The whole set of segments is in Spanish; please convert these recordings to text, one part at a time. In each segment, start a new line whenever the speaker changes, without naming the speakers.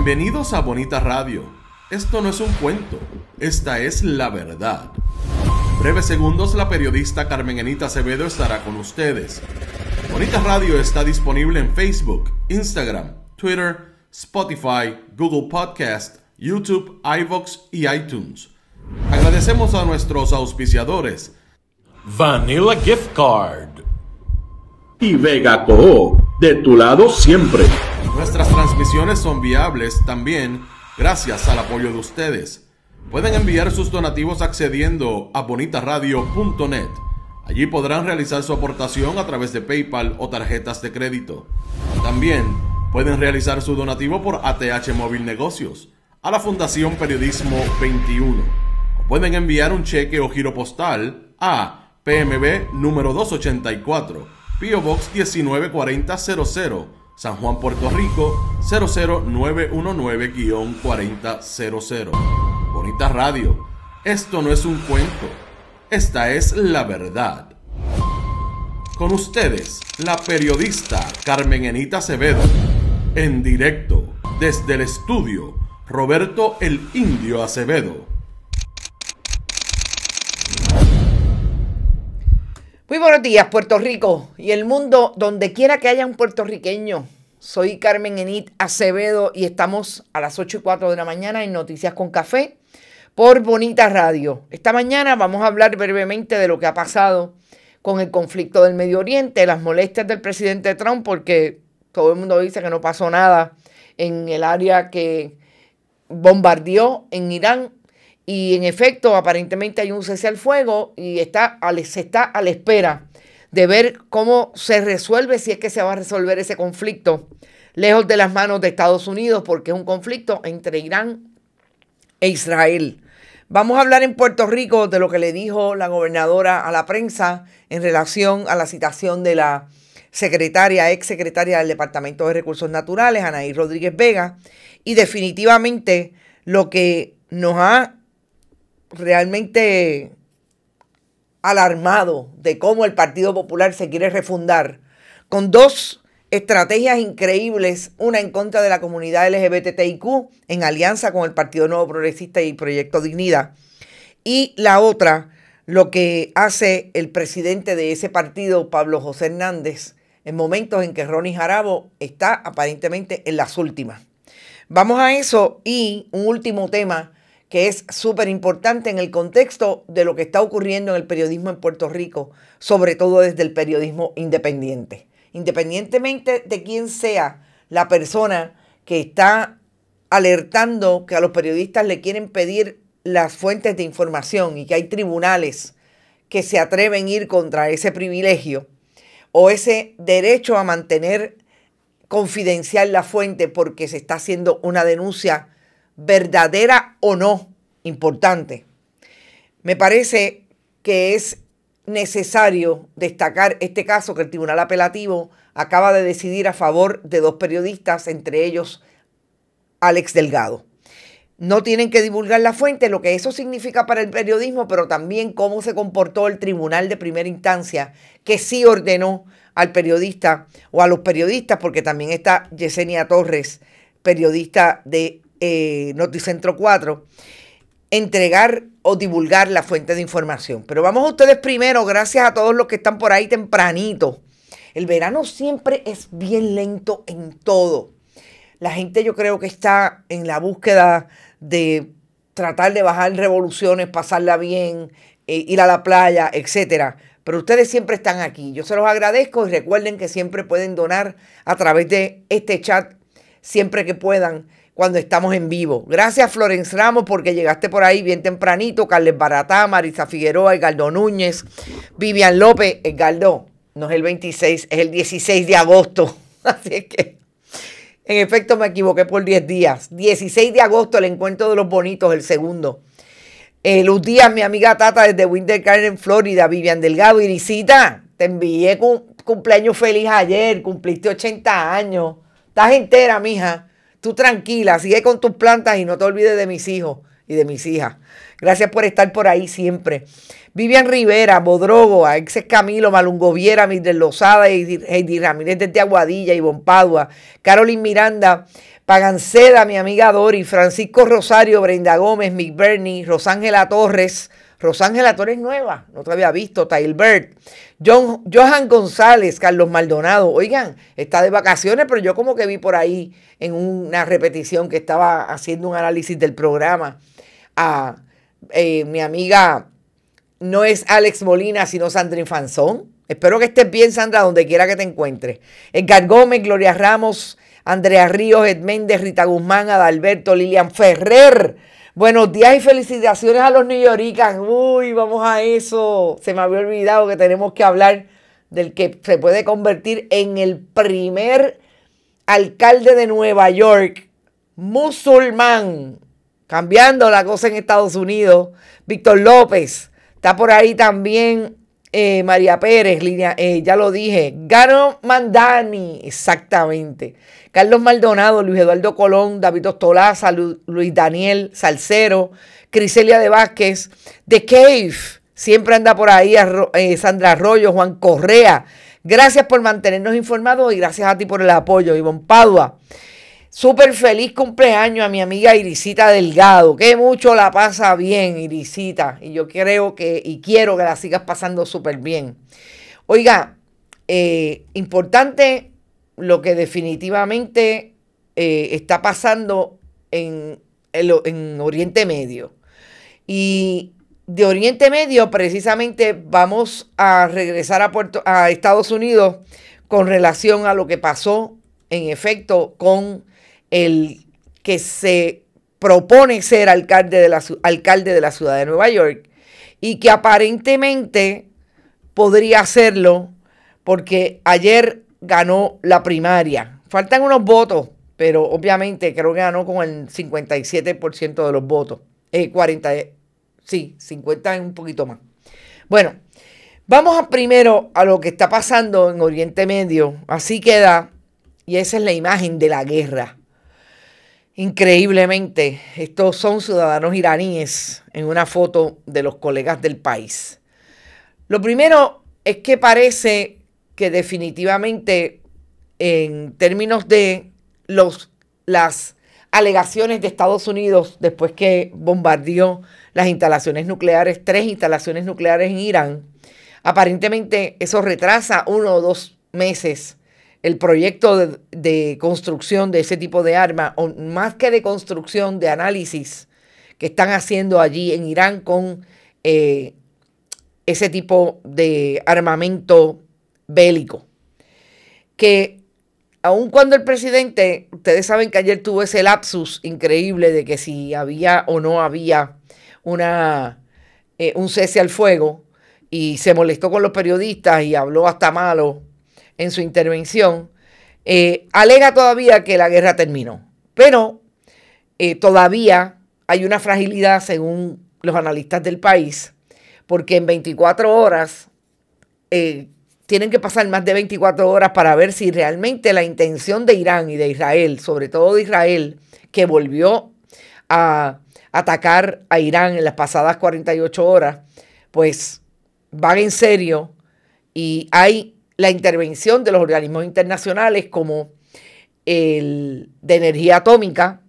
Bienvenidos a Bonita Radio. Esto no es un cuento, esta es la verdad. En breves segundos la periodista Carmen Enita Acevedo estará con ustedes. Bonita Radio está disponible en Facebook, Instagram, Twitter, Spotify, Google Podcast, YouTube, iVoox y iTunes. Agradecemos a nuestros auspiciadores
Vanilla Gift Card
y Vega Coop, de tu lado siempre.
Nuestras transmisiones son viables también gracias al apoyo de ustedes. Pueden enviar sus donativos accediendo a bonitaradio.net. Allí podrán realizar su aportación a través de PayPal o tarjetas de crédito. También pueden realizar su donativo por ATH Móvil Negocios a la Fundación Periodismo 21. O pueden enviar un cheque o giro postal a PMB número 284, P.O. Box 194000, San Juan, Puerto Rico 00919-4000. Bonita Radio, esto no es un cuento, esta es la verdad. Con ustedes, la periodista Carmen Enita Acevedo, en directo desde el estudio Roberto el Indio Acevedo.
Muy buenos días, Puerto Rico y el mundo, donde quiera que haya un puertorriqueño. Soy Carmen Enita Acevedo y estamos a las 8:04 de la mañana en Noticias con Café por Bonita Radio. Esta mañana vamos a hablar brevemente de lo que ha pasado con el conflicto del Medio Oriente, las molestias del presidente Trump, porque todo el mundo dice que no pasó nada en el área que bombardeó en Irán. Y en efecto, aparentemente hay un cese al fuego y se está a la espera de ver cómo se resuelve, si es que se va a resolver ese conflicto, lejos de las manos de Estados Unidos, porque es un conflicto entre Irán e Israel. Vamos a hablar en Puerto Rico de lo que le dijo la gobernadora a la prensa en relación a la citación de la ex secretaria del Departamento de Recursos Naturales, Anaí Rodríguez Vega, y definitivamente lo que nos ha realmente alarmado de cómo el Partido Popular se quiere refundar con dos estrategias increíbles, una en contra de la comunidad LGBTIQ en alianza con el Partido Nuevo Progresista y Proyecto Dignidad, y la otra, lo que hace el presidente de ese partido, Pablo José Hernández, en momentos en que Ronnie Jarabo está aparentemente en las últimas. Vamos a eso y un último tema que es súper importante en el contexto de lo que está ocurriendo en el periodismo en Puerto Rico, sobre todo desde el periodismo independiente. Independientemente de quién sea la persona que está alertando que a los periodistas le quieren pedir las fuentes de información y que hay tribunales que se atreven a ir contra ese privilegio o ese derecho a mantener confidencial la fuente porque se está haciendo una denuncia verdadera o no, importante. Me parece que es necesario destacar este caso que el Tribunal Apelativo acaba de decidir a favor de dos periodistas, entre ellos Alex Delgado. No tienen que divulgar la fuente, lo que eso significa para el periodismo, pero también cómo se comportó el Tribunal de Primera Instancia, que sí ordenó al periodista o a los periodistas, porque también está Yesenia Torres, periodista de Noticentro 4, entregar o divulgar la fuente de información. Pero vamos a ustedes primero, gracias a todos los que están por ahí tempranito. El verano siempre es bien lento en todo. La gente yo creo que está en la búsqueda de tratar de bajar revoluciones, pasarla bien, ir a la playa, etcétera. Pero ustedes siempre están aquí. Yo se los agradezco y recuerden que siempre pueden donar a través de este chat siempre que puedan cuando estamos en vivo. Gracias, Florence Ramos, porque llegaste por ahí bien tempranito. Carles Baratá, Marisa Figueroa, Edgardo Núñez, Vivian López. Edgardo, no es el 26, es el 16 de agosto. Así es que, en efecto, me equivoqué por 10 días. 16 de agosto, el encuentro de los bonitos, el segundo. Luz Díaz, mi amiga Tata desde Winter Garden, Florida. Vivian Delgado, Irisita, te envié cumpleaños feliz ayer. Cumpliste 80 años. Estás entera, mija. Tú tranquila, sigue con tus plantas y no te olvides de mis hijos y de mis hijas. Gracias por estar por ahí siempre. Vivian Rivera, Bodrogo, Alexis Camilo, Malungoviera, Mildred Lozada, Heidi Ramírez desde Aguadilla, Ivonne Padua, Carolyn Miranda, Paganceda, mi amiga Dori, Francisco Rosario, Brenda Gómez, Mick Bernie, Rosángela Torres nueva, no te había visto, Tailbert, Johan González, Carlos Maldonado. Oigan, está de vacaciones, pero yo como que vi por ahí en una repetición que estaba haciendo un análisis del programa a mi amiga, no es Alex Molina, sino Sandrine Fanzón. Espero que estés bien, Sandra, donde quiera que te encuentres. Edgar Gómez, Gloria Ramos, Andrea Ríos, Ed Méndez, Rita Guzmán, Adalberto, Lilian Ferrer. Buenos días y felicitaciones a los newyoricans. Uy, vamos a eso. Se me había olvidado que tenemos que hablar del que se puede convertir en el primer alcalde de Nueva York musulmán. Cambiando la cosa en Estados Unidos. Víctor López. Está por ahí también María Pérez, ya lo dije. Gano Mandani, exactamente. Carlos Maldonado, Luis Eduardo Colón, David Ostolaza, Luis Daniel Salcero, Criselia de Vázquez, The Cave, siempre anda por ahí, Sandra Arroyo, Juan Correa. Gracias por mantenernos informados y gracias a ti por el apoyo, Ivonne Padua. Súper feliz cumpleaños a mi amiga Irisita Delgado, que mucho la pasa bien, Irisita, y yo quiero que la sigas pasando súper bien. Oiga, importante lo que definitivamente está pasando en Oriente Medio. Y de Oriente Medio precisamente vamos a regresar a Estados Unidos con relación a lo que pasó en efecto con el que se propone ser alcalde de la ciudad de Nueva York y que aparentemente podría hacerlo porque ayer ganó la primaria. Faltan unos votos, pero obviamente creo que ganó con el 57% de los votos. 50 es un poquito más. Bueno, vamos primero a lo que está pasando en Oriente Medio. Así queda, y esa es la imagen de la guerra. Increíblemente, estos son ciudadanos iraníes en una foto de los colegas del país. Lo primero es que parece que definitivamente en términos de las alegaciones de Estados Unidos después que bombardeó las instalaciones nucleares, 3 instalaciones nucleares en Irán, aparentemente eso retrasa 1 o 2 meses el proyecto de construcción de ese tipo de arma, o más que de construcción, de análisis que están haciendo allí en Irán con ese tipo de armamento bélico. Que aun cuando el presidente, ustedes saben que ayer tuvo ese lapsus increíble de que si había o no había un cese al fuego, y se molestó con los periodistas y habló hasta malo en su intervención, alega todavía que la guerra terminó. Pero todavía hay una fragilidad según los analistas del país, porque en 24 horas tienen que pasar más de 24 horas para ver si realmente la intención de Irán y de Israel, sobre todo de Israel, que volvió a atacar a Irán en las pasadas 48 horas, pues van en serio y hay la intervención de los organismos internacionales como el de energía atómica,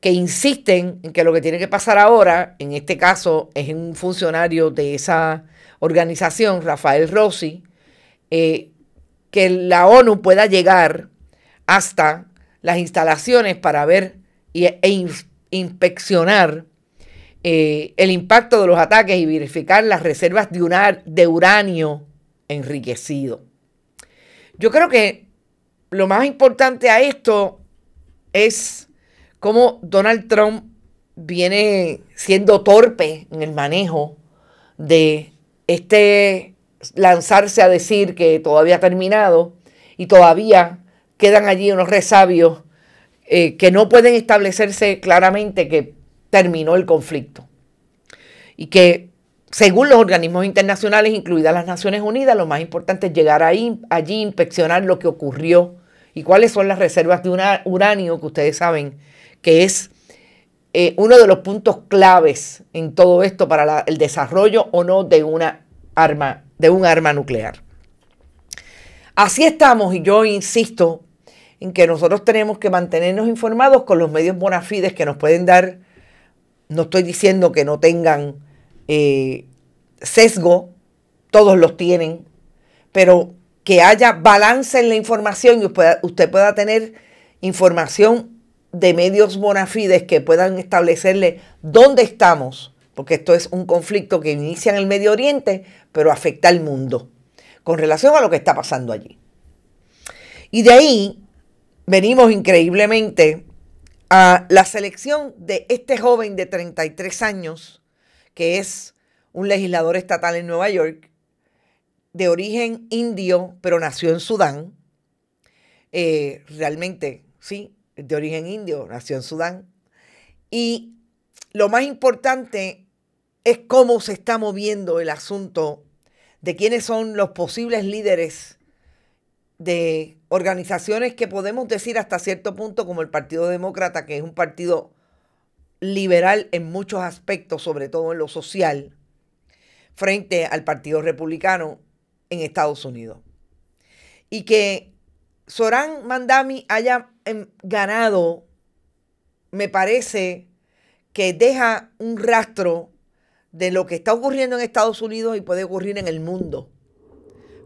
que insisten en que lo que tiene que pasar ahora, en este caso es un funcionario de esa organización, Rafael Rossi, que la ONU pueda llegar hasta las instalaciones para ver e inspeccionar el impacto de los ataques y verificar las reservas de uranio enriquecido. Yo creo que lo más importante a esto es cómo Donald Trump viene siendo torpe en el manejo de lanzarse a decir que todavía ha terminado y todavía quedan allí unos resabios que no pueden establecerse claramente que terminó el conflicto. Y que según los organismos internacionales, incluidas las Naciones Unidas, lo más importante es llegar allí, inspeccionar lo que ocurrió y cuáles son las reservas de uranio, que ustedes saben que es uno de los puntos claves en todo esto para el desarrollo o no de un arma nuclear. Así estamos, y yo insisto en que nosotros tenemos que mantenernos informados con los medios bona fides que nos pueden dar. No estoy diciendo que no tengan sesgo, todos los tienen, pero que haya balance en la información y usted pueda tener información de medios bona fides que puedan establecerle dónde estamos, porque esto es un conflicto que inicia en el Medio Oriente, pero afecta al mundo, con relación a lo que está pasando allí. Y de ahí venimos increíblemente a la selección de este joven de 33 años, que es un legislador estatal en Nueva York, de origen indio, pero nació en Sudán. Realmente, sí, de origen indio, nació en Sudán. Y lo más importante es cómo se está moviendo el asunto de quiénes son los posibles líderes de organizaciones que podemos decir hasta cierto punto como el Partido Demócrata, que es un partido liberal en muchos aspectos, sobre todo en lo social, frente al Partido Republicano en Estados Unidos. Y que Zohran Mamdani haya ganado, me parece que deja un rastro de lo que está ocurriendo en Estados Unidos y puede ocurrir en el mundo,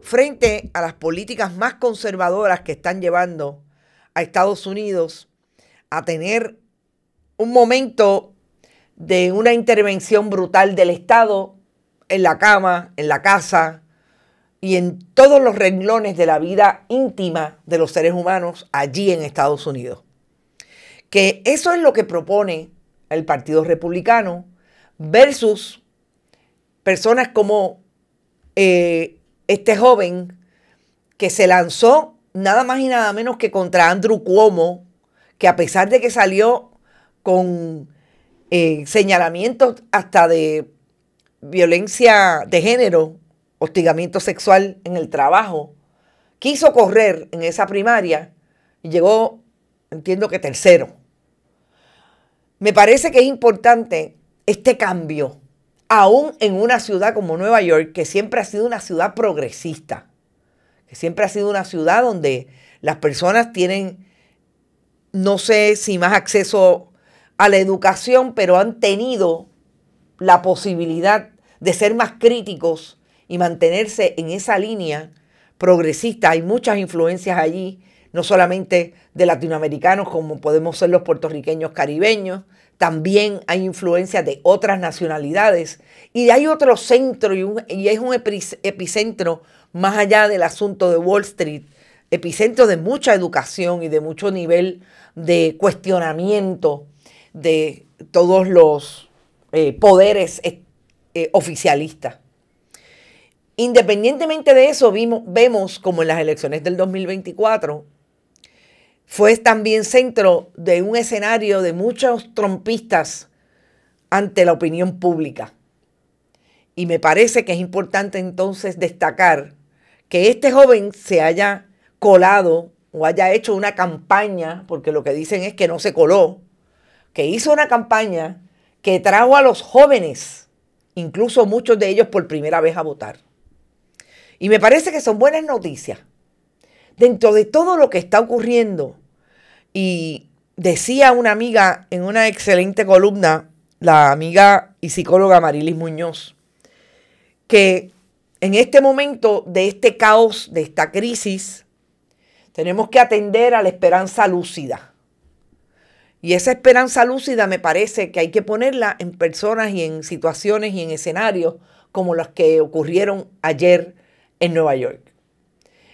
frente a las políticas más conservadoras que están llevando a Estados Unidos a tener un momento de una intervención brutal del Estado en la cama, en la casa y en todos los renglones de la vida íntima de los seres humanos allí en Estados Unidos. Que eso es lo que propone el Partido Republicano versus personas como este joven que se lanzó nada más y nada menos que contra Andrew Cuomo, que a pesar de que salió con señalamientos hasta de violencia de género, hostigamiento sexual en el trabajo, quiso correr en esa primaria y llegó, entiendo que tercero. Me parece que es importante este cambio, aún en una ciudad como Nueva York, que siempre ha sido una ciudad progresista, que siempre ha sido una ciudad donde las personas tienen, no sé si más acceso a la educación, pero han tenido la posibilidad de ser más críticos y mantenerse en esa línea progresista. Hay muchas influencias allí, no solamente de latinoamericanos como podemos ser los puertorriqueños caribeños, también hay influencias de otras nacionalidades y hay otro centro y es un epicentro más allá del asunto de Wall Street, epicentro de mucha educación y de mucho nivel de cuestionamiento de todos los poderes oficialistas. Independientemente de eso, vemos como en las elecciones del 2024 fue también centro de un escenario de muchos trumpistas ante la opinión pública. Y me parece que es importante entonces destacar que este joven se haya colado o haya hecho una campaña, porque lo que dicen es que no se coló, que hizo una campaña que trajo a los jóvenes, incluso muchos de ellos por primera vez a votar. Y me parece que son buenas noticias. Dentro de todo lo que está ocurriendo, y decía una amiga en una excelente columna, la amiga y psicóloga Marilis Muñoz, que en este momento de este caos, de esta crisis, tenemos que atender a la esperanza lúcida. Y esa esperanza lúcida me parece que hay que ponerla en personas y en situaciones y en escenarios como los que ocurrieron ayer en Nueva York.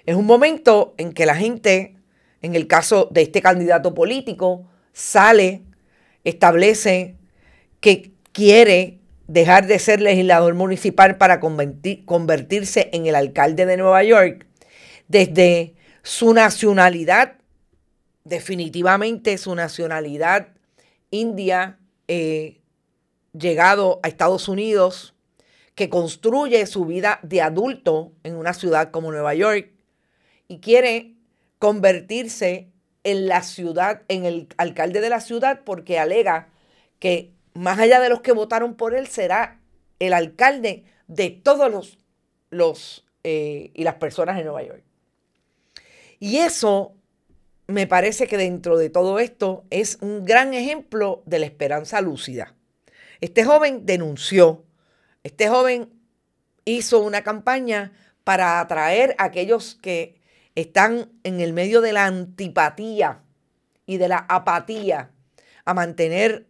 Es un momento en que la gente, en el caso de este candidato político, sale, establece que quiere dejar de ser legislador municipal para convertirse en el alcalde de Nueva York. Desde su nacionalidad, definitivamente su nacionalidad india, llegado a Estados Unidos, que construye su vida de adulto en una ciudad como Nueva York y quiere convertirse en la ciudad, en el alcalde de la ciudad, porque alega que más allá de los que votaron por él, será el alcalde de todos y las personas en Nueva York. Y eso me parece que dentro de todo esto es un gran ejemplo de la esperanza lúcida. Este joven denunció, este joven hizo una campaña para atraer a aquellos que están en el medio de la antipatía y de la apatía a mantener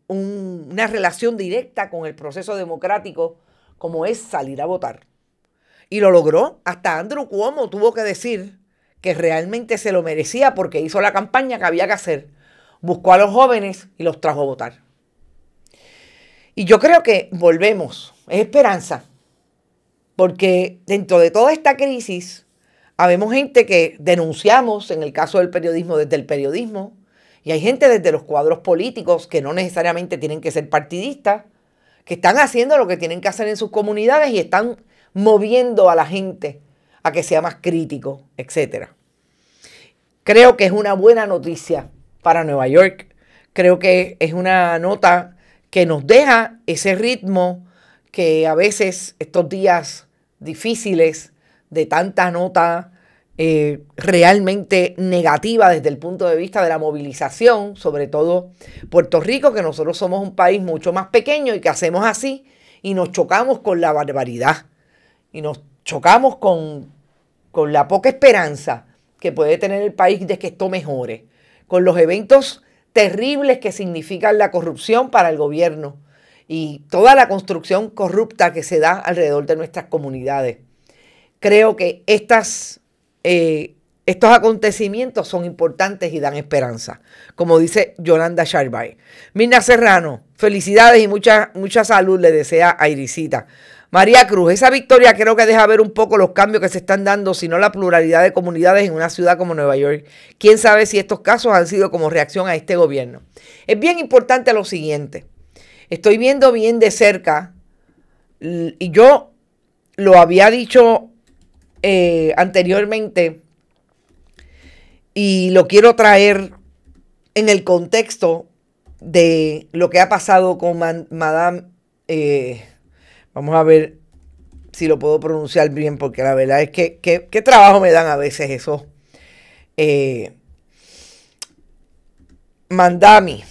una relación directa con el proceso democrático como es salir a votar. Y lo logró. Hasta Andrew Cuomo tuvo que decir que realmente se lo merecía porque hizo la campaña que había que hacer. Buscó a los jóvenes y los trajo a votar. Y yo creo que volvemos, es esperanza, porque dentro de toda esta crisis habemos gente que denunciamos, en el caso del periodismo, desde el periodismo, y hay gente desde los cuadros políticos que no necesariamente tienen que ser partidistas, que están haciendo lo que tienen que hacer en sus comunidades y están moviendo a la gente a que sea más crítico, etc. Creo que es una buena noticia para Nueva York. Creo que es una nota que nos deja ese ritmo que a veces estos días difíciles de tanta nota realmente negativa desde el punto de vista de la movilización, sobre todo Puerto Rico, que nosotros somos un país mucho más pequeño y que hacemos así y nos chocamos con la barbaridad y nos chocamos con la poca esperanza que puede tener el país de que esto mejore, con los eventos terribles que significan la corrupción para el gobierno y toda la construcción corrupta que se da alrededor de nuestras comunidades. Creo que estos acontecimientos son importantes y dan esperanza, como dice Yolanda Charbay. Mirna Serrano, felicidades y mucha salud le desea a Irisita. María Cruz, esa victoria creo que deja ver un poco los cambios que se están dando, sino la pluralidad de comunidades en una ciudad como Nueva York. ¿Quién sabe si estos casos han sido como reacción a este gobierno? Es bien importante lo siguiente. Estoy viendo bien de cerca, y yo lo había dicho anteriormente, y lo quiero traer en el contexto de lo que ha pasado con Madame... vamos a ver si lo puedo pronunciar bien, porque la verdad es que qué trabajo me dan a veces eso. Mandami.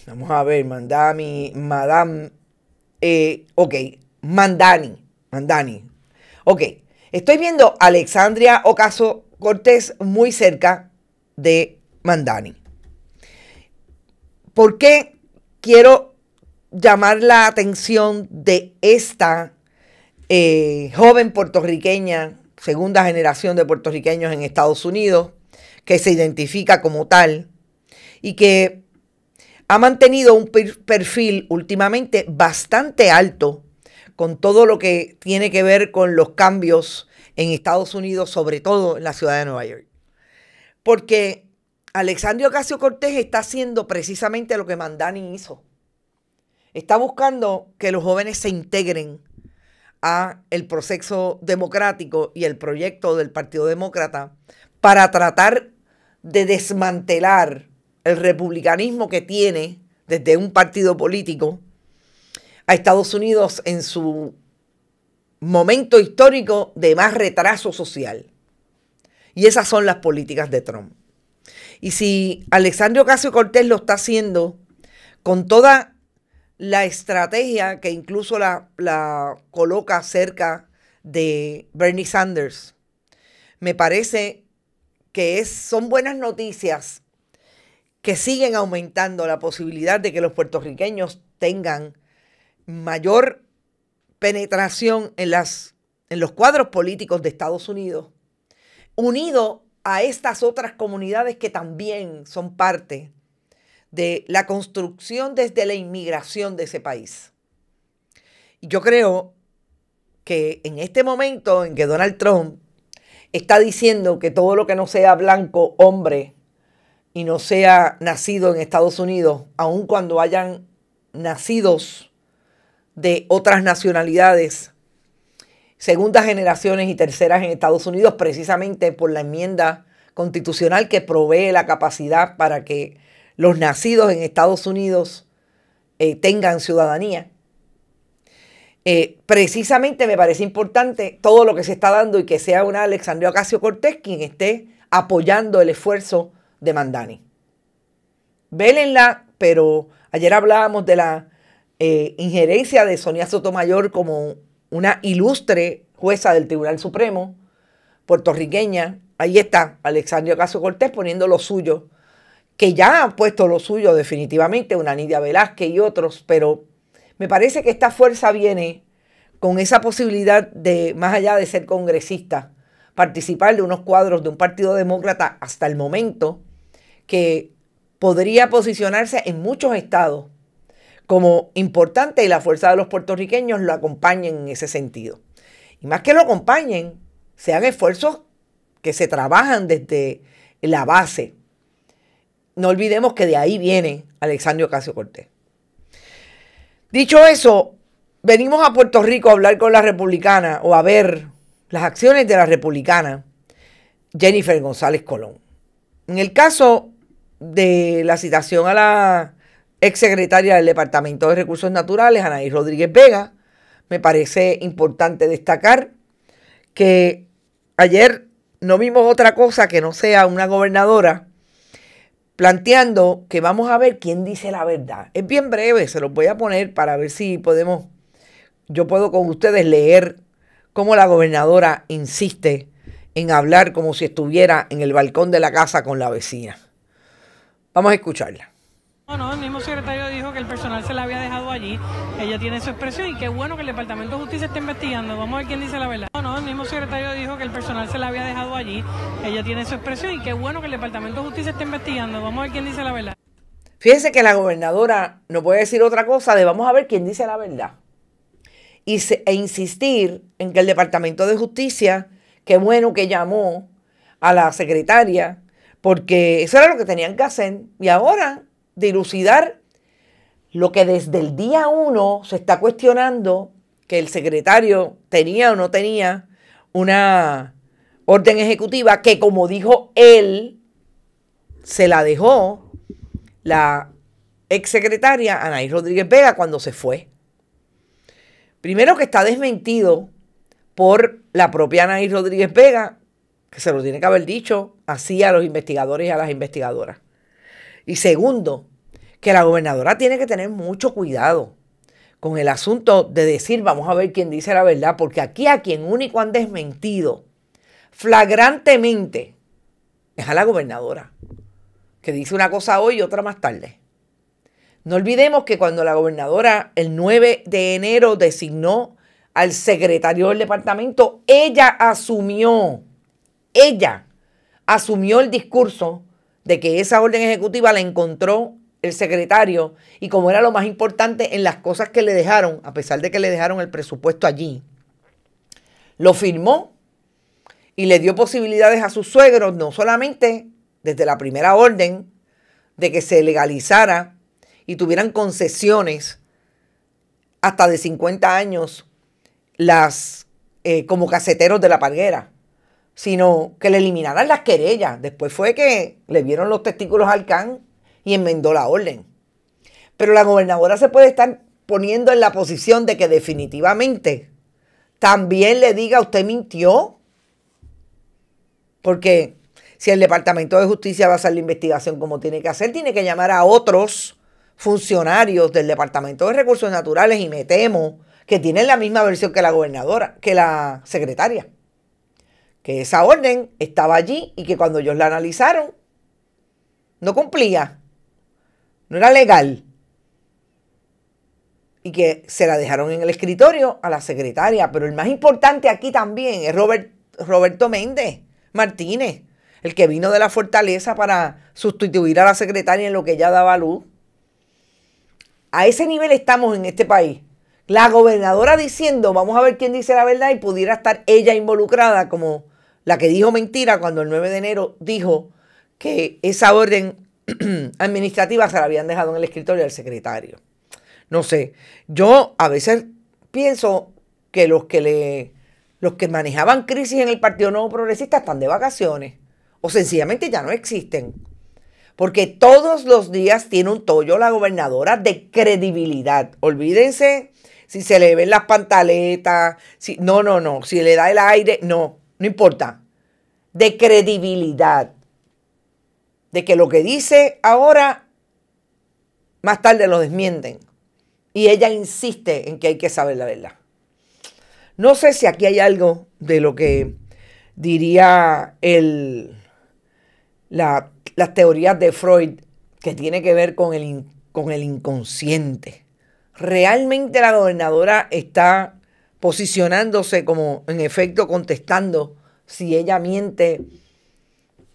Vamos a ver, Mandami, Madame. Mandani. Ok, estoy viendo a Alexandria Ocasio-Cortez muy cerca de Mandani. ¿Por qué quiero llamar la atención de esta joven puertorriqueña, segunda generación de puertorriqueños en Estados Unidos, que se identifica como tal y que ha mantenido un perfil últimamente bastante alto con todo lo que tiene que ver con los cambios en Estados Unidos, sobre todo en la ciudad de Nueva York? Porque Alexandria Ocasio-Cortez está haciendo precisamente lo que Mandani hizo. Está buscando que los jóvenes se integren a el proceso democrático y el proyecto del Partido Demócrata para tratar de desmantelar el republicanismo que tiene desde un partido político a Estados Unidos en su momento histórico de más retraso social. Y esas son las políticas de Trump. Y si Alexandria Ocasio-Cortez lo está haciendo con toda la estrategia que incluso la coloca cerca de Bernie Sanders, me parece que son buenas noticias que siguen aumentando la posibilidad de que los puertorriqueños tengan mayor penetración en los cuadros políticos de Estados Unidos, unido a estas otras comunidades que también son parte de la construcción desde la inmigración de ese país. Y yo creo que en este momento en que Donald Trump está diciendo que todo lo que no sea blanco, hombre, y no sea nacido en Estados Unidos, aun cuando hayan nacidos de otras nacionalidades, segundas generaciones y terceras en Estados Unidos, precisamente por la enmienda constitucional que provee la capacidad para que los nacidos en Estados Unidos tengan ciudadanía. Precisamente me parece importante todo lo que se está dando y que sea una Alexandria Ocasio-Cortez quien esté apoyando el esfuerzo de Mamdani. Vélenla, pero ayer hablábamos de la injerencia de Sonia Sotomayor como una ilustre jueza del Tribunal Supremo puertorriqueña. Ahí está Alexandria Ocasio-Cortez poniendo lo suyo, que ya han puesto lo suyo definitivamente, una Nidia Velázquez y otros, pero me parece que esta fuerza viene con esa posibilidad de, más allá de ser congresista, participar de unos cuadros de un partido demócrata hasta el momento, que podría posicionarse en muchos estados como importante y la fuerza de los puertorriqueños lo acompañen en ese sentido. Y más que lo acompañen, sean esfuerzos que se trabajan desde la base. No olvidemos que de ahí viene Alexandria Ocasio-Cortez. Dicho eso, venimos a Puerto Rico a hablar con la republicana o a ver las acciones de la republicana Jennifer González Colón. En el caso de la citación a la exsecretaria del Departamento de Recursos Naturales, Anaí Rodríguez Vega, me parece importante destacar que ayer no vimos otra cosa que no sea una gobernadora planteando que vamos a ver quién dice la verdad. Es bien breve, se los voy a poner para ver si yo puedo con ustedes leer cómo la gobernadora insiste en hablar como si estuviera en el balcón de la casa con la vecina. Vamos a escucharla.
No, el mismo secretario dijo que el personal se la había dejado allí. Ella tiene su expresión y qué bueno que el Departamento de Justicia esté investigando. Vamos a ver quién dice la verdad. No, el mismo secretario dijo que el personal se la había dejado allí. Ella tiene su expresión y qué bueno que el Departamento de Justicia esté investigando. Vamos a ver quién dice la verdad.
Fíjense que la gobernadora no puede decir otra cosa de vamos a ver quién dice la verdad. E insistir en que el Departamento de Justicia, qué bueno que llamó a la secretaria, porque eso era lo que tenían que hacer. Y ahora dilucidar lo que desde el día 1 se está cuestionando, que el secretario tenía o no tenía una orden ejecutiva que, como dijo él, se la dejó la exsecretaria Anaí Rodríguez Vega cuando se fue. Primero, que está desmentido por la propia Anaí Rodríguez Vega, que se lo tiene que haber dicho así a los investigadores y a las investigadoras. Y segundo, que la gobernadora tiene que tener mucho cuidado con el asunto de decir vamos a ver quién dice la verdad, porque aquí a quien único han desmentido flagrantemente es a la gobernadora, que dice una cosa hoy y otra más tarde. No olvidemos que cuando la gobernadora el 9 de enero designó al secretario del departamento, ella asumió el discurso de que esa orden ejecutiva la encontró el secretario y como era lo más importante en las cosas que le dejaron, a pesar de que le dejaron el presupuesto allí, lo firmó y le dio posibilidades a sus suegros, no solamente desde la primera orden de que se legalizara y tuvieran concesiones hasta de 50 años como caseteros de la Parguera, sino que le eliminaran las querellas. Después fue que le vieron los testículos al can y enmendó la orden. Pero la gobernadora se puede estar poniendo en la posición de que definitivamente también le diga usted mintió. Porque si el Departamento de Justicia va a hacer la investigación como tiene que hacer, tiene que llamar a otros funcionarios del Departamento de Recursos Naturales y me temo que tienen la misma versión que la gobernadora, que la secretaria. Que esa orden estaba allí y que cuando ellos la analizaron no cumplía, no era legal. Y que se la dejaron en el escritorio a la secretaria. Pero el más importante aquí también es Roberto Méndez Martínez, el que vino de la Fortaleza para sustituir a la secretaria en lo que ella daba a luz. A ese nivel estamos en este país. La gobernadora diciendo, vamos a ver quién dice la verdad, y pudiera estar ella involucrada como la que dijo mentira cuando el 9 de enero dijo que esa orden administrativa se la habían dejado en el escritorio del secretario. No sé, yo a veces pienso que los que manejaban crisis en el Partido Nuevo Progresista están de vacaciones o sencillamente ya no existen. Porque todos los días tiene un tollo la gobernadora de credibilidad. Olvídense si se le ven las pantaletas, si le da el aire, no importa. de credibilidad, de que lo que dice ahora, más tarde lo desmienten. Y ella insiste en que hay que saber la verdad. No sé si aquí hay algo de lo que diría las teorías de Freud que tiene que ver con el inconsciente. Realmente la gobernadora está posicionándose como, en efecto, contestando si ella miente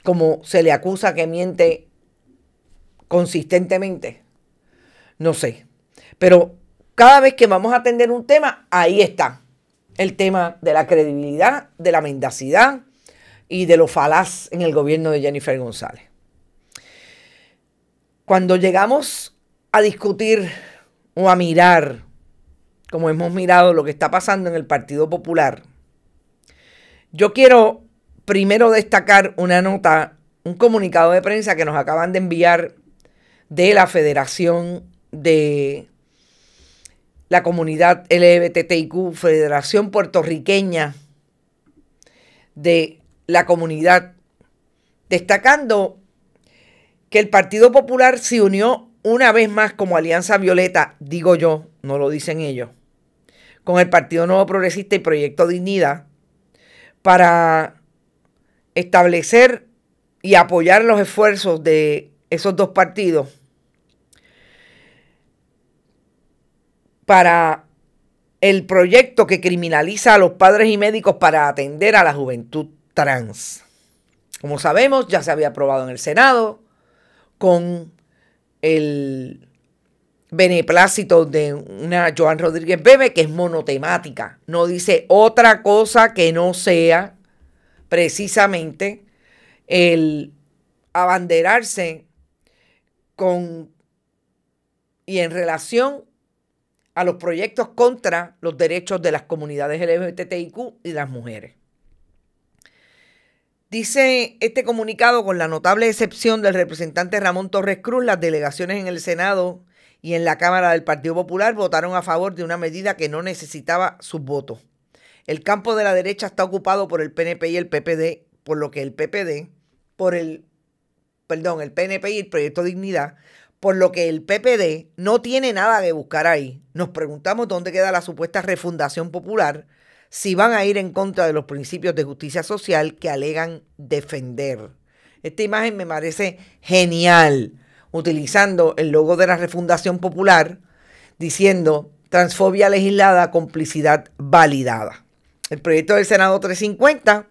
como se le acusa que miente consistentemente. No sé. Pero cada vez que vamos a atender un tema, ahí está el tema de la credibilidad, de la mendacidad y de lo falaz en el gobierno de Jennifer González. Cuando llegamos a discutir o a mirar, como hemos mirado lo que está pasando en el Partido Popular, yo quiero primero destacar una nota, un comunicado de prensa que nos acaban de enviar de la Federación de la Comunidad LGBTIQ, Federación Puertorriqueña de la Comunidad, destacando que el Partido Popular se unió una vez más como Alianza Violeta, digo yo, no lo dicen ellos, con el Partido Nuevo Progresista y Proyecto Dignidad para establecer y apoyar los esfuerzos de esos dos partidos para el proyecto que criminaliza a los padres y médicos para atender a la juventud trans. Como sabemos, ya se había aprobado en el Senado con el beneplácito de una Joan Rodríguez Bebe, que es monotemática. No dice otra cosa que no sea precisamente el abanderarse con y en relación a los proyectos contra los derechos de las comunidades LGBTIQ y las mujeres. Dice este comunicado, con la notable excepción del representante Ramón Torres Cruz, las delegaciones en el Senado y en la Cámara del Partido Popular votaron a favor de una medida que no necesitaba sus votos. El campo de la derecha está ocupado por el PNP y el PPD, por lo que el PNP y el Proyecto Dignidad, por lo que el PPD no tiene nada que buscar ahí. Nos preguntamos dónde queda la supuesta refundación popular si van a ir en contra de los principios de justicia social que alegan defender. Esta imagen me parece genial, utilizando el logo de la refundación popular, diciendo transfobia legislada, complicidad validada. El proyecto del Senado 350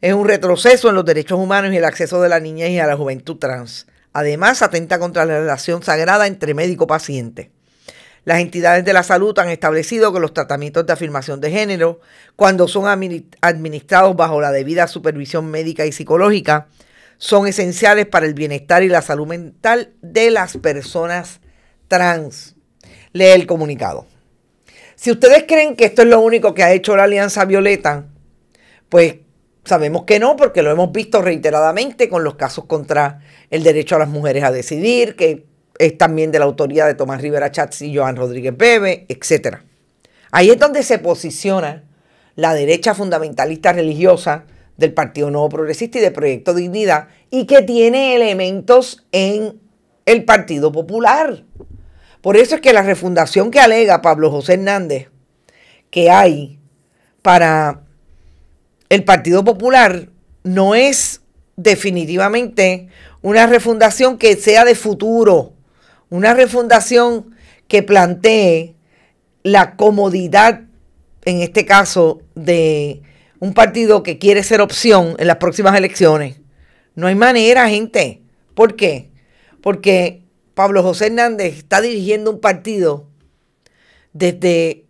es un retroceso en los derechos humanos y el acceso de la niñez y a la juventud trans. Además, atenta contra la relación sagrada entre médico-paciente. Las entidades de la salud han establecido que los tratamientos de afirmación de género, cuando son administrados bajo la debida supervisión médica y psicológica, son esenciales para el bienestar y la salud mental de las personas trans. Lee el comunicado. Si ustedes creen que esto es lo único que ha hecho la Alianza Violeta, pues sabemos que no, porque lo hemos visto reiteradamente con los casos contra el derecho a las mujeres a decidir, que es también de la autoría de Tomás Rivera Chats y Joan Rodríguez Bebe, etc. Ahí es donde se posiciona la derecha fundamentalista religiosa del Partido Nuevo Progresista y de Proyecto Dignidad, y que tiene elementos en el Partido Popular. Por eso es que la refundación que alega Pablo José Hernández que hay para el Partido Popular no es definitivamente una refundación que sea de futuro, una refundación que plantee la comodidad, en este caso, de un partido que quiere ser opción en las próximas elecciones. No hay manera, gente. ¿Por qué? Porque Pablo José Hernández está dirigiendo un partido desde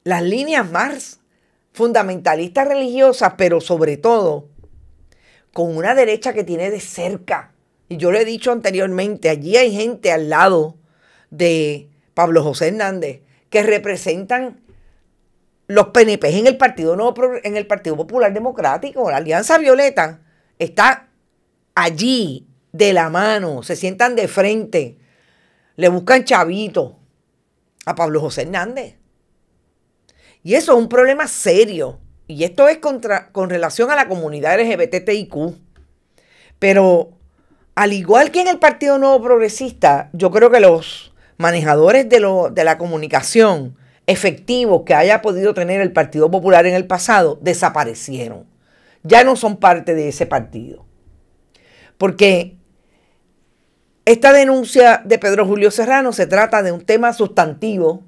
las líneas más fundamentalistas religiosas, pero sobre todo con una derecha que tiene de cerca. Y yo lo he dicho anteriormente, allí hay gente al lado de Pablo José Hernández que representan los PNP en el Partido Popular Democrático. La Alianza Violeta está allí de la mano, se sientan de frente, le buscan chavito a Pablo José Hernández. Y eso es un problema serio y esto es con relación a la comunidad LGBTIQ, pero al igual que en el Partido Nuevo Progresista, yo creo que los manejadores de la comunicación efectivos que haya podido tener el Partido Popular en el pasado desaparecieron. Ya no son parte de ese partido. Porque esta denuncia de Pedro Julio Serrano se trata de un tema sustantivo,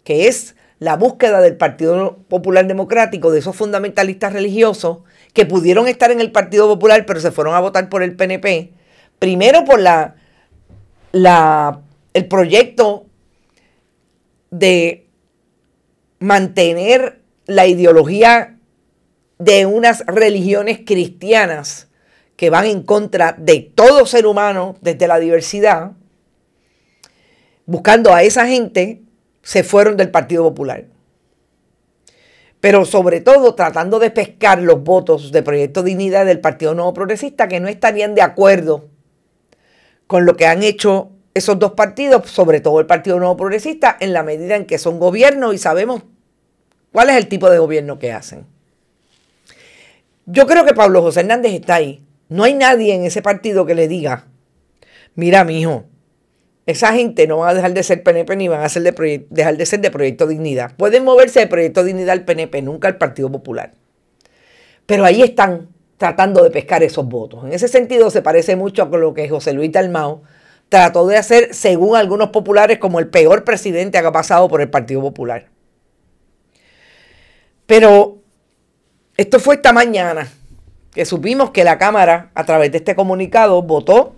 que es la búsqueda del Partido Popular Democrático, de esos fundamentalistas religiosos que pudieron estar en el Partido Popular pero se fueron a votar por el PNP, primero por el proyecto de mantener la ideología de unas religiones cristianas que van en contra de todo ser humano desde la diversidad, buscando a esa gente, se fueron del Partido Popular. Pero sobre todo tratando de pescar los votos de Proyecto Dignidad del Partido Nuevo Progresista, que no estarían de acuerdo con lo que han hecho esos dos partidos, sobre todo el Partido Nuevo Progresista, en la medida en que son gobierno y sabemos cuál es el tipo de gobierno que hacen. Yo creo que Pablo José Hernández está ahí. No hay nadie en ese partido que le diga, mira, mijo, esa gente no va a dejar de ser PNP ni van a dejar de ser de Proyecto Dignidad. Pueden moverse de Proyecto Dignidad al PNP, nunca al Partido Popular. Pero ahí están tratando de pescar esos votos. En ese sentido se parece mucho a lo que José Luis Dalmau trató de hacer, según algunos populares, como el peor presidente que ha pasado por el Partido Popular. Pero esto fue esta mañana que supimos que la Cámara, a través de este comunicado, votó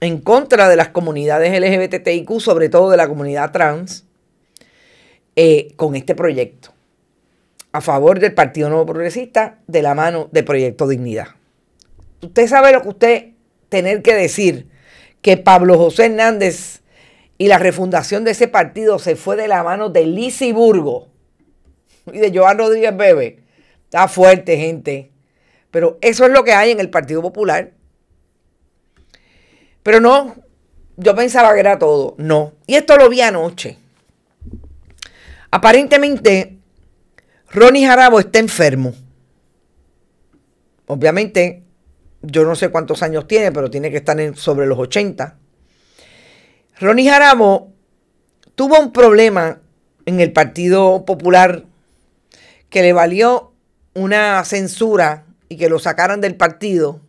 en contra de las comunidades LGBTIQ, sobre todo de la comunidad trans, con este proyecto, a favor del Partido Nuevo Progresista, de la mano de Proyecto Dignidad. Usted sabe lo que usted tener que decir, que Pablo José Hernández y la refundación de ese partido se fue de la mano de Lizy Burgos y de Joan Rodríguez Bebe. Está fuerte, gente. Pero eso es lo que hay en el Partido Popular. Pero no, yo pensaba que era todo. No. Y esto lo vi anoche. Aparentemente, Ronnie Jarabo está enfermo. Obviamente, yo no sé cuántos años tiene, pero tiene que estar sobre los 80. Ronnie Jarabo tuvo un problema en el Partido Popular que le valió una censura y que lo sacaran del partido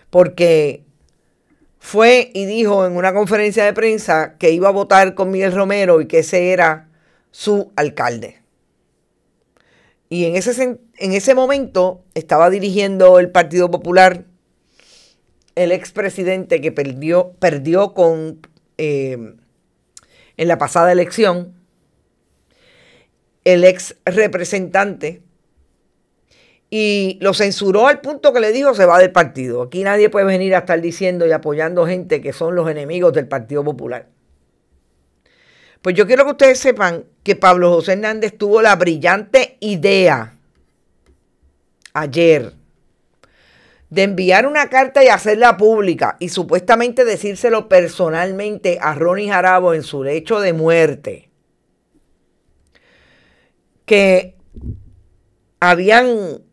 porque fue y dijo en una conferencia de prensa que iba a votar con Miguel Romero y que ese era su alcalde. Y en ese momento estaba dirigiendo el Partido Popular el expresidente que perdió en la pasada elección, el ex representante, y lo censuró al punto que le dijo se va del partido. Aquí nadie puede venir a estar diciendo y apoyando gente que son los enemigos del Partido Popular. Pues yo quiero que ustedes sepan que Pablo José Hernández tuvo la brillante idea ayer de enviar una carta y hacerla pública y supuestamente decírselo personalmente a Ronnie Jarabo en su lecho de muerte, que habían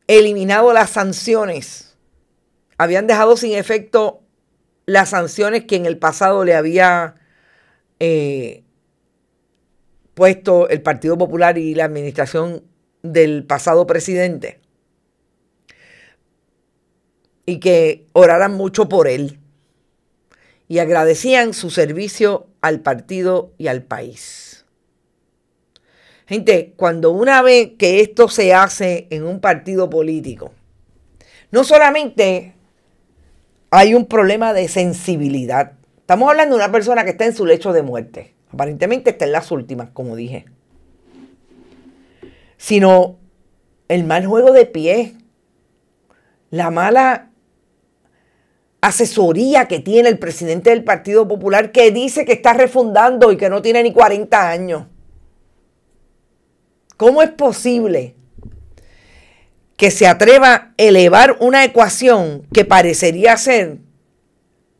eliminado las sanciones, habían dejado sin efecto las sanciones que en el pasado le había puesto el Partido Popular y la administración del pasado presidente, y que oraran mucho por él y agradecían su servicio al partido y al país. Gente, cuando una ve que esto se hace en un partido político, no solamente hay un problema de sensibilidad. Estamos hablando de una persona que está en su lecho de muerte. Aparentemente está en las últimas, como dije. Sino el mal juego de pie, la mala asesoría que tiene el presidente del Partido Popular, que dice que está refundando y que no tiene ni 40 años. ¿Cómo es posible que se atreva a elevar una ecuación que parecería ser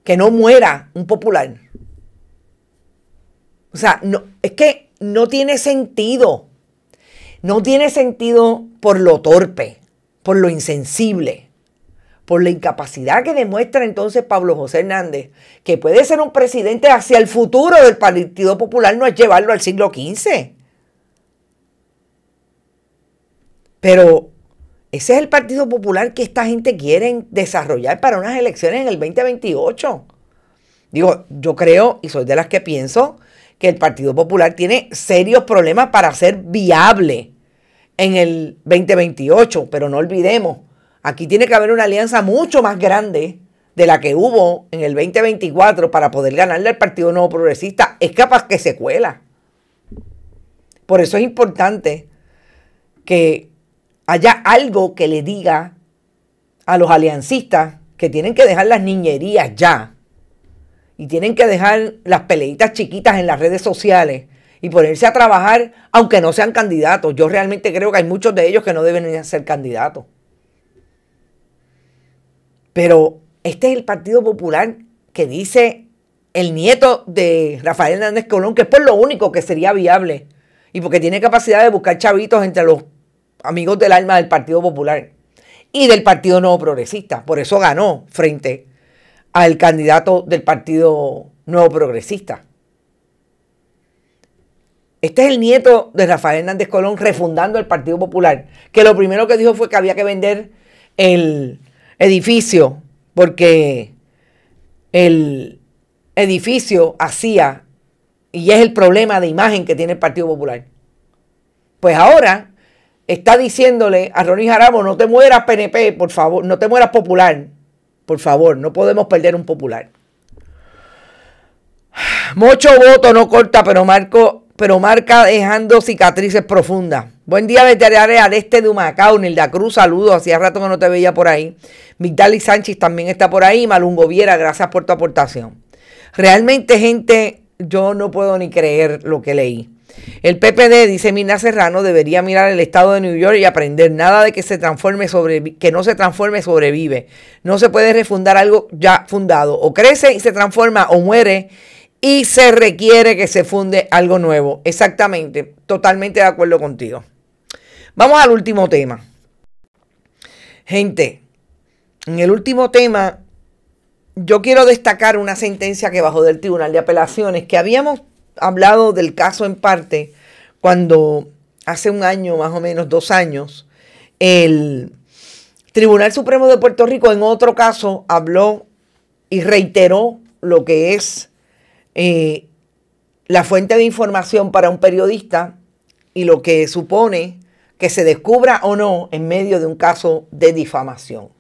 que no muera un popular? O sea, no, es que no tiene sentido. No tiene sentido por lo torpe, por lo insensible, por la incapacidad que demuestra entonces Pablo José Hernández, que puede ser un presidente hacia el futuro del Partido Popular, no es llevarlo al siglo XV. Pero ese es el Partido Popular que esta gente quiere desarrollar para unas elecciones en el 2028. Digo, yo creo y soy de las que pienso que el Partido Popular tiene serios problemas para ser viable en el 2028, pero no olvidemos, aquí tiene que haber una alianza mucho más grande de la que hubo en el 2024 para poder ganarle al Partido Nuevo Progresista. Es capaz que se cuela. Por eso es importante que haya algo que le diga a los aliancistas que tienen que dejar las niñerías ya y tienen que dejar las peleitas chiquitas en las redes sociales y ponerse a trabajar aunque no sean candidatos. Yo realmente creo que hay muchos de ellos que no deben ser candidatos. Pero este es el Partido Popular que dice el nieto de Rafael Hernández Colón, que es por lo único que sería viable y porque tiene capacidad de buscar chavitos entre los amigos del alma del Partido Popular y del Partido Nuevo Progresista. Por eso ganó frente al candidato del Partido Nuevo Progresista. Este es el nieto de Rafael Hernández Colón refundando el Partido Popular, que lo primero que dijo fue que había que vender el edificio porque el edificio hacía, y es el problema de imagen que tiene el Partido Popular. Pues ahora está diciéndole a Ronnie Jarabo, no te mueras PNP, por favor, no te mueras Popular, por favor, no podemos perder un Popular. Mucho voto no corta, pero marca dejando cicatrices profundas. Buen día desde el área al este de Humacao, Nilda Cruz, saludos, hacía rato que no te veía por ahí. Migdalis Sánchez también está por ahí, Malungo Viera, gracias por tu aportación. Realmente, gente, yo no puedo ni creer lo que leí. El PPD, dice Mirna Serrano, debería mirar el estado de New York y aprender. Nada de que que no se transforme sobrevive. No se puede refundar algo ya fundado. O crece y se transforma o muere y se requiere que se funde algo nuevo. Exactamente, totalmente de acuerdo contigo. Vamos al último tema. Gente, en el último tema yo quiero destacar una sentencia que bajó del Tribunal de Apelaciones, que habíamos hablado del caso en parte cuando hace un año, más o menos 2 años, el Tribunal Supremo de Puerto Rico en otro caso habló y reiteró lo que es la fuente de información para un periodista y lo que supone que se descubra o no en medio de un caso de difamación.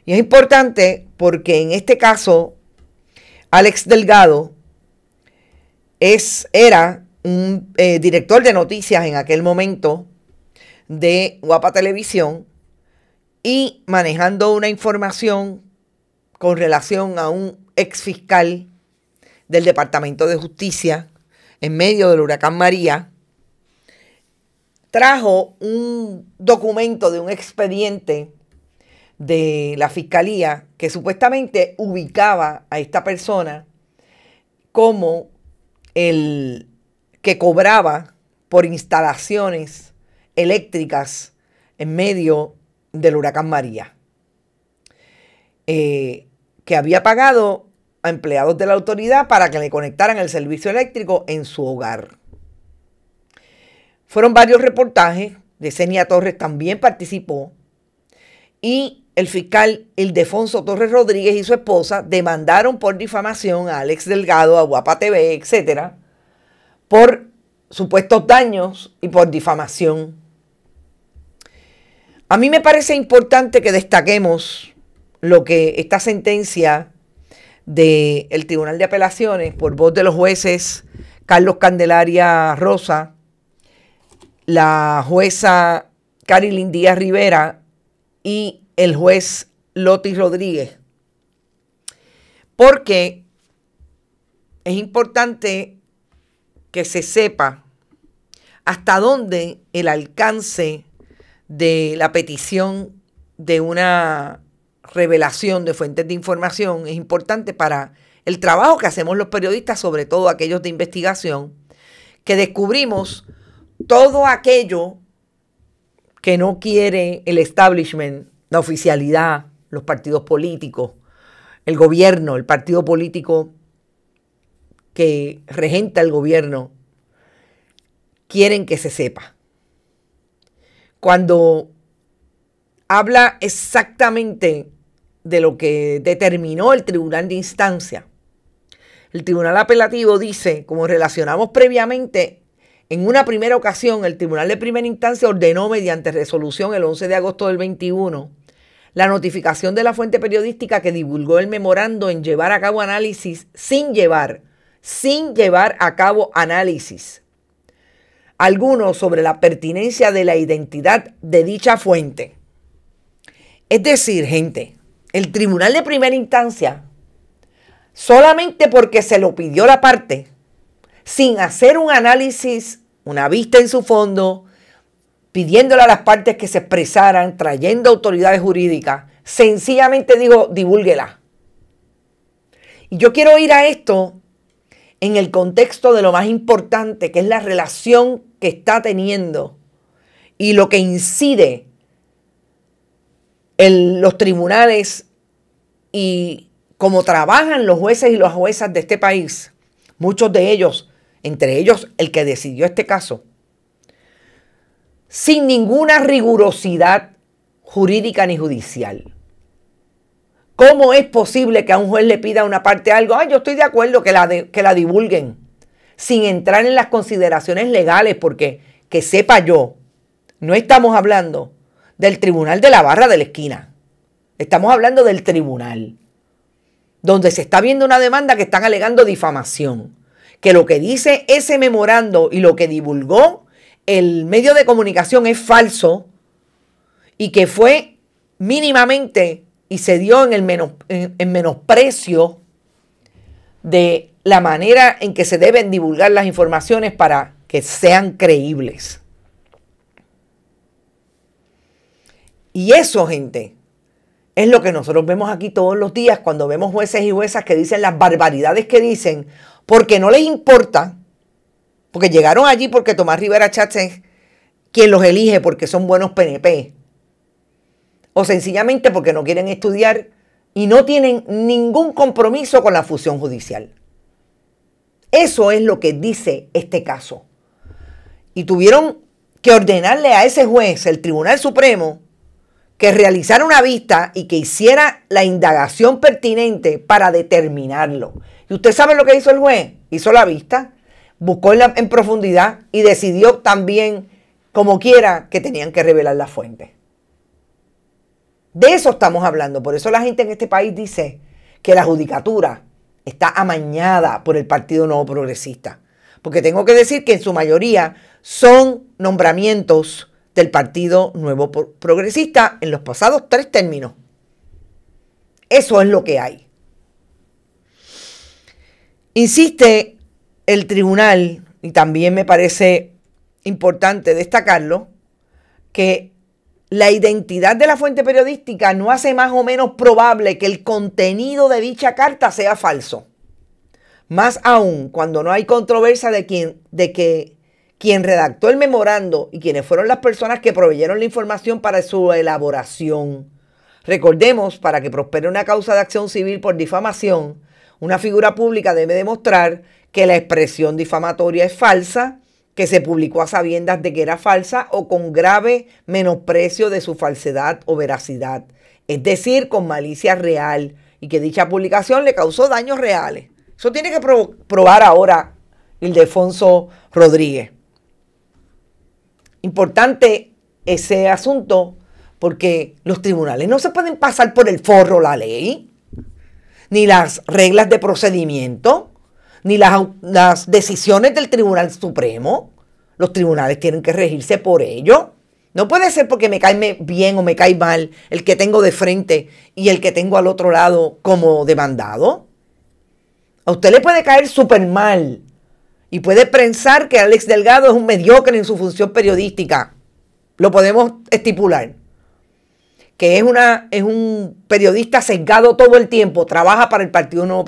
Y es importante porque en este caso Alex Delgado era un director de noticias en aquel momento de Guapa Televisión y manejando una información con relación a un ex fiscal del Departamento de Justicia en medio del huracán María, trajo un documento de un expediente de la Fiscalía que supuestamente ubicaba a esta persona como el que cobraba por instalaciones eléctricas en medio del huracán María, que había pagado a empleados de la autoridad para que le conectaran el servicio eléctrico en su hogar. Fueron varios reportajes, Yesenia Torres también participó, y el fiscal Ildefonso Torres Rodríguez y su esposa demandaron por difamación a Alex Delgado, a Guapa TV, etcétera, por supuestos daños y por difamación. A mí me parece importante que destaquemos lo que esta sentencia del Tribunal de Apelaciones, por voz de los jueces Carlos Candelaria Rosa, la jueza Carilyn Díaz Rivera y el juez Loti Rodríguez, porque es importante que se sepa hasta dónde el alcance de la petición de una revelación de fuentes de información es importante para el trabajo que hacemos los periodistas, sobre todo aquellos de investigación, que descubrimos todo aquello que no quiere el establishment, la oficialidad, los partidos políticos, el gobierno, el partido político que regenta el gobierno, quieren que se sepa. Cuando habla exactamente de lo que determinó el tribunal de instancia, el tribunal apelativo dice, como relacionamos previamente, en una primera ocasión el tribunal de primera instancia ordenó mediante resolución el 11 de agosto del 21 la notificación de la fuente periodística que divulgó el memorando en llevar a cabo análisis sin llevar a cabo análisis algunos sobre la pertinencia de la identidad de dicha fuente. Es decir, gente, el tribunal de primera instancia, solamente porque se lo pidió la parte, sin hacer un análisis, una vista en su fondo, pidiéndole a las partes que se expresaran, trayendo autoridades jurídicas, sencillamente dijo, divúlguela. Y yo quiero ir a esto en el contexto de lo más importante, que es la relación que está teniendo y lo que incide en los tribunales y cómo trabajan los jueces y las juezas de este país, muchos de ellos, entre ellos el que decidió este caso, sin ninguna rigurosidad jurídica ni judicial. ¿Cómo es posible que a un juez le pida a una parte algo? Yo estoy de acuerdo que la divulguen, sin entrar en las consideraciones legales, porque que sepa yo, no estamos hablando del tribunal de la barra de la esquina. Estamos hablando del tribunal, donde se está viendo una demanda que están alegando difamación. Que lo que dice ese memorando y lo que divulgó el medio de comunicación es falso y que fue mínimamente y se dio en menosprecio de la manera en que se deben divulgar las informaciones para que sean creíbles. Y eso, gente, es lo que nosotros vemos aquí todos los días cuando vemos jueces y juezas que dicen las barbaridades que dicen porque no les importa, porque llegaron allí porque Tomás Rivera Chatz es quien los elige porque son buenos PNP, o sencillamente porque no quieren estudiar y no tienen ningún compromiso con la fusión judicial. Eso es lo que dice este caso. Y tuvieron que ordenarle a ese juez, el Tribunal Supremo, que realizara una vista y que hiciera la indagación pertinente para determinarlo. ¿Y usted sabe lo que hizo el juez? Hizo la vista, buscó en profundidad y decidió también, como quiera, que tenían que revelar la fuente. De eso estamos hablando. Por eso la gente en este país dice que la judicatura está amañada por el Partido Nuevo Progresista. Porque tengo que decir que en su mayoría son nombramientos del Partido Nuevo Progresista en los pasados 3 términos. Eso es lo que hay. Insiste el tribunal, y también me parece importante destacarlo, que la identidad de la fuente periodística no hace más o menos probable que el contenido de dicha carta sea falso. Más aún cuando no hay controversia de que quien redactó el memorando y quienes fueron las personas que proveyeron la información para su elaboración. Recordemos, para que prospere una causa de acción civil por difamación, una figura pública debe demostrar que la expresión difamatoria es falsa, que se publicó a sabiendas de que era falsa o con grave menosprecio de su falsedad o veracidad, es decir, con malicia real y que dicha publicación le causó daños reales. Eso tiene que probar ahora Ildefonso Rodríguez. Importante ese asunto porque los tribunales no se pueden pasar por el forro la ley, ni las reglas de procedimiento, ni las decisiones del Tribunal Supremo. Los tribunales tienen que regirse por ello. No puede ser porque me cae bien o me cae mal el que tengo de frente y el que tengo al otro lado como demandado. A usted le puede caer súper mal y puede pensar que Alex Delgado es un mediocre en su función periodística. Lo podemos estipular. Que es un periodista sesgado todo el tiempo, trabaja para el Partido Nuevo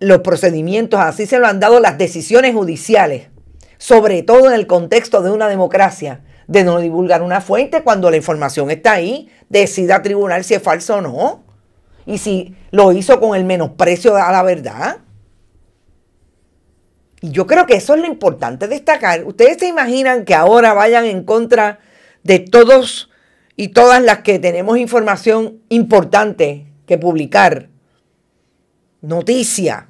los procedimientos, así se lo han dado las decisiones judiciales, sobre todo en el contexto de una democracia, de no divulgar una fuente cuando la información está ahí, decida tribunal si es falso o no, y si lo hizo con el menosprecio a la verdad. Y yo creo que eso es lo importante destacar. ¿Ustedes se imaginan que ahora vayan en contra de todos y todas las que tenemos información importante que publicar? Noticia,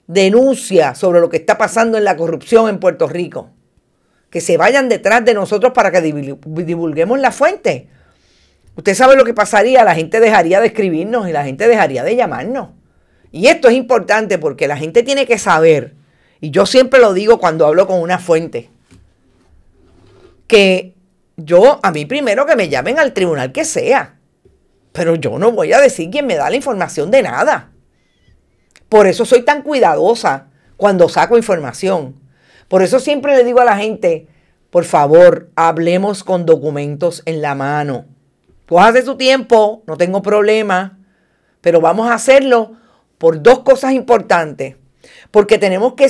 denuncia sobre lo que está pasando en la corrupción en Puerto Rico. Que se vayan detrás de nosotros para que divulguemos la fuente. Usted sabe lo que pasaría, la gente dejaría de escribirnos y la gente dejaría de llamarnos. Y esto es importante porque la gente tiene que saber, y yo siempre lo digo cuando hablo con una fuente, que a mí primero que me llamen al tribunal que sea, pero yo no voy a decir quién me da la información de nada. Por eso soy tan cuidadosa cuando saco información. Por eso siempre le digo a la gente, por favor, hablemos con documentos en la mano. Cójase su tiempo, no tengo problema, pero vamos a hacerlo por dos cosas importantes. Porque tenemos que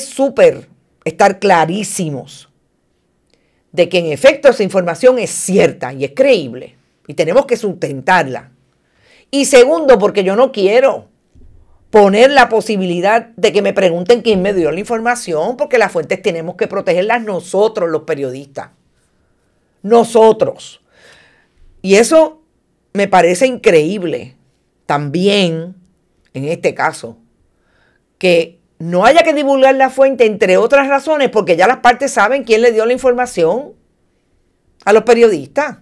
estar clarísimos de que en efecto esa información es cierta y es creíble. Y tenemos que sustentarla. Y segundo, porque yo no quiero poner la posibilidad de que me pregunten quién me dio la información, porque las fuentes tenemos que protegerlas nosotros, los periodistas. Nosotros. Y eso me parece increíble también, en este caso, que no haya que divulgar la fuente, entre otras razones, porque ya las partes saben quién le dio la información a los periodistas.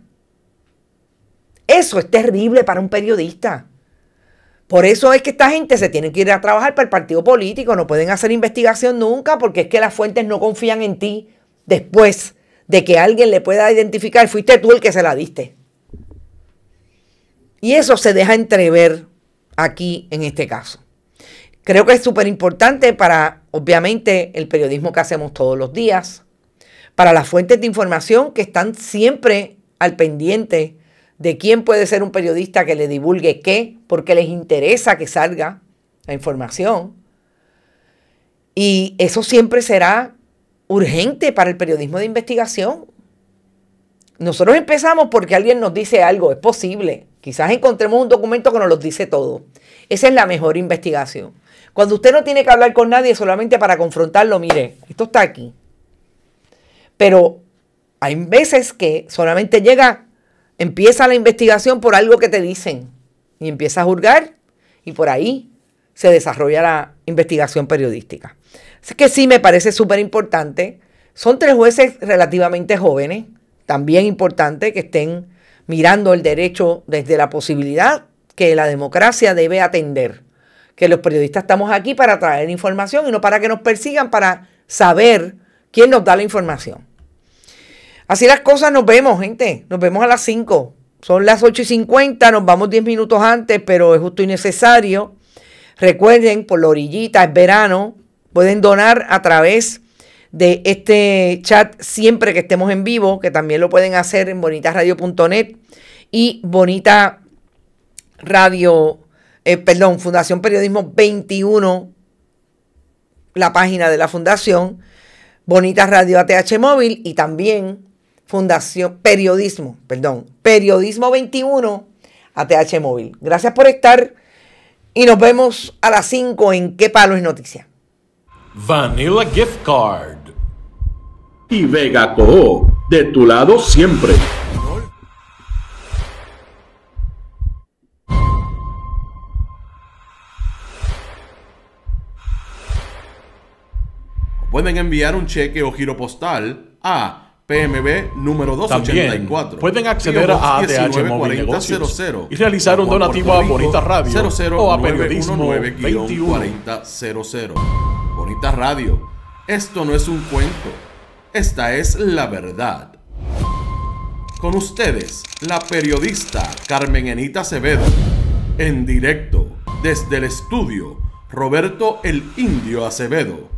Eso es terrible para un periodista. Por eso es que esta gente se tiene que ir a trabajar para el partido político. No pueden hacer investigación nunca porque es que las fuentes no confían en ti después de que alguien le pueda identificar. Fuiste tú el que se la diste. Y eso se deja entrever aquí en este caso. Creo que es súper importante para, obviamente, el periodismo que hacemos todos los días, para las fuentes de información que están siempre al pendiente de quién puede ser un periodista que le divulgue qué, porque les interesa que salga la información. Y eso siempre será urgente para el periodismo de investigación. Nosotros empezamos porque alguien nos dice algo, es posible. Quizás encontremos un documento que nos lo dice todo. Esa es la mejor investigación. Cuando usted no tiene que hablar con nadie solamente para confrontarlo, mire, esto está aquí. Pero hay veces que solamente empieza la investigación por algo que te dicen y empieza a juzgar y por ahí se desarrolla la investigación periodística. Así que sí me parece súper importante. Son 3 jueces relativamente jóvenes, también importante que estén mirando el derecho desde la posibilidad que la democracia debe atender. Que los periodistas estamos aquí para traer información y no para que nos persigan, para saber quién nos da la información. Así las cosas, nos vemos, gente. Nos vemos a las 5. Son las 8:50, nos vamos 10 minutos antes, pero es justo y necesario. Recuerden, por la orillita, es verano. Pueden donar a través de este chat siempre que estemos en vivo, que también lo pueden hacer en bonitasradio.net y Bonita Radio, Fundación Periodismo 21, la página de la fundación, Bonita Radio ATH Móvil y también Fundación Periodismo 21 ATH Móvil. Gracias por estar y nos vemos a las 5 en ¿Qué Palo es Noticia?
Vanilla Gift Card.
Y Vega Co, de tu lado siempre.
Pueden enviar un cheque o giro postal a PMB número 284.
También pueden acceder a ATH Móvil Negocios y realizar un donativo a Bonita Radio o a Periodismo 21.
Bonita Radio, esto no es un cuento, esta es la verdad. Con ustedes, la periodista Carmen Enita Acevedo, en directo desde el estudio Roberto el Indio Acevedo,